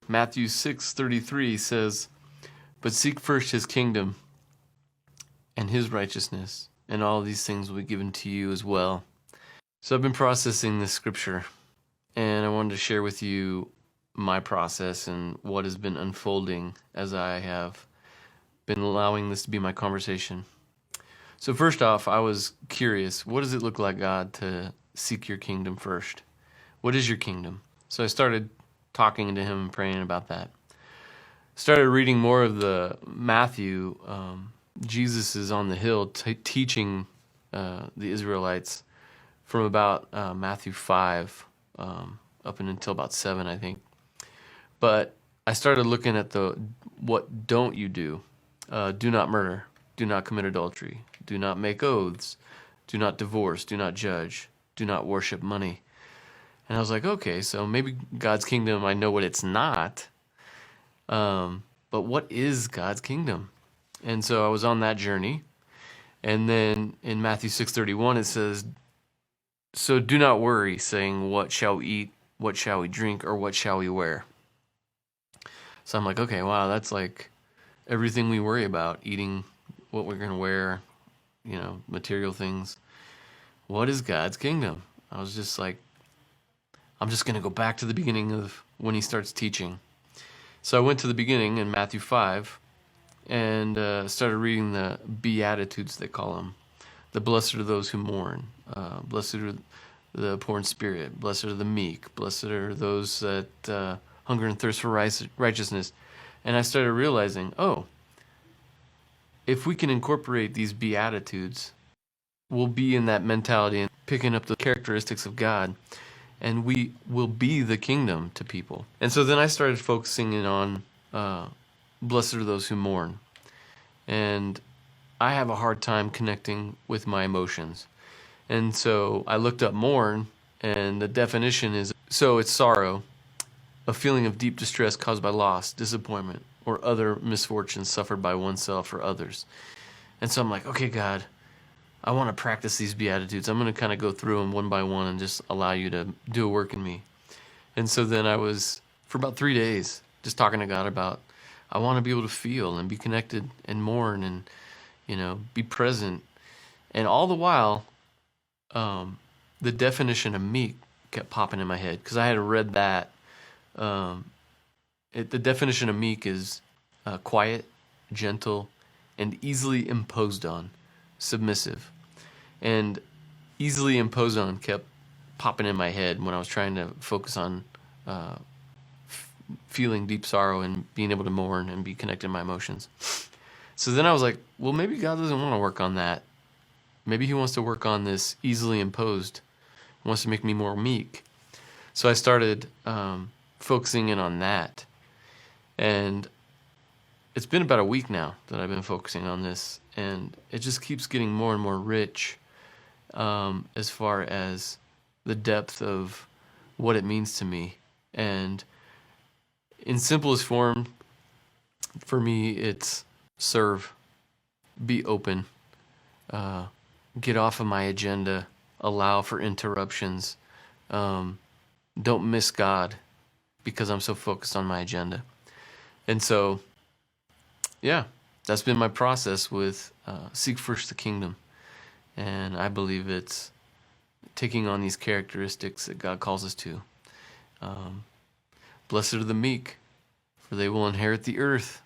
Matthew 6:33 says, "But seek first his kingdom and his righteousness, and all these things will be given to you as well." So I've been processing this scripture, and I wanted to share with you my process and what has been unfolding as I have been allowing this to be my conversation. So first off, I was curious, what does it look like, God, to seek your kingdom first? What is your kingdom? So I started talking to him and praying about that. Started reading more of the Matthew. Jesus is on the hill teaching the Israelites from about Matthew 5 up until about 7, I think. But I started looking at what don't you do? Do not murder. Do not commit adultery. Do not make oaths. Do not divorce. Do not judge. Do not worship money. And I was like, okay, so maybe God's kingdom, I know what it's not. But what is God's kingdom? And so I was on that journey. And then in Matthew 6:31, it says, "So do not worry, saying, what shall we eat? What shall we drink? Or what shall we wear?" So I'm like, okay, wow, that's like everything we worry about, eating, what we're going to wear, material things. What is God's kingdom? I was just like, I'm just going to go back to the beginning of when he starts teaching. So I went to the beginning in Matthew 5 and started reading the beatitudes, they call them. The blessed are those who mourn. Blessed are the poor in spirit. Blessed are the meek. Blessed are those that hunger and thirst for righteousness. And I started realizing, if we can incorporate these beatitudes, we'll be in that mentality and picking up the characteristics of God, and we will be the kingdom to people. And so then I started focusing in on blessed are those who mourn. And I have a hard time connecting with my emotions. And so I looked up mourn, and the definition is, so it's sorrow, a feeling of deep distress caused by loss, disappointment, or other misfortunes suffered by oneself or others. And so I'm like, okay, God, I want to practice these beatitudes. I'm going to kind of go through them one by one and just allow you to do a work in me. And so then I was, for about 3 days, just talking to God about, I want to be able to feel and be connected and mourn and, be present. And all the while, the definition of meek kept popping in my head because I had read that. The definition of meek is quiet, gentle, and easily imposed on, submissive. And easily imposed on kept popping in my head when I was trying to focus on feeling deep sorrow and being able to mourn and be connected to my emotions. So then I was like, well, maybe God doesn't want to work on that. Maybe he wants to work on this easily imposed. He wants to make me more meek. So I started focusing in on that. And it's been about a week now that I've been focusing on this. And it just keeps getting more and more rich as far as the depth of what it means to me. And in simplest form, for me, it's serve, be open, get off of my agenda, allow for interruptions, don't miss God because I'm so focused on my agenda. And so, yeah, that's been my process with seek first the kingdom. And I believe it's taking on these characteristics that God calls us to. Blessed are the meek, for they will inherit the earth.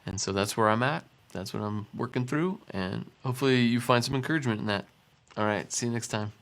And so that's where I'm at. That's what I'm working through. And hopefully you find some encouragement in that. All right, see you next time.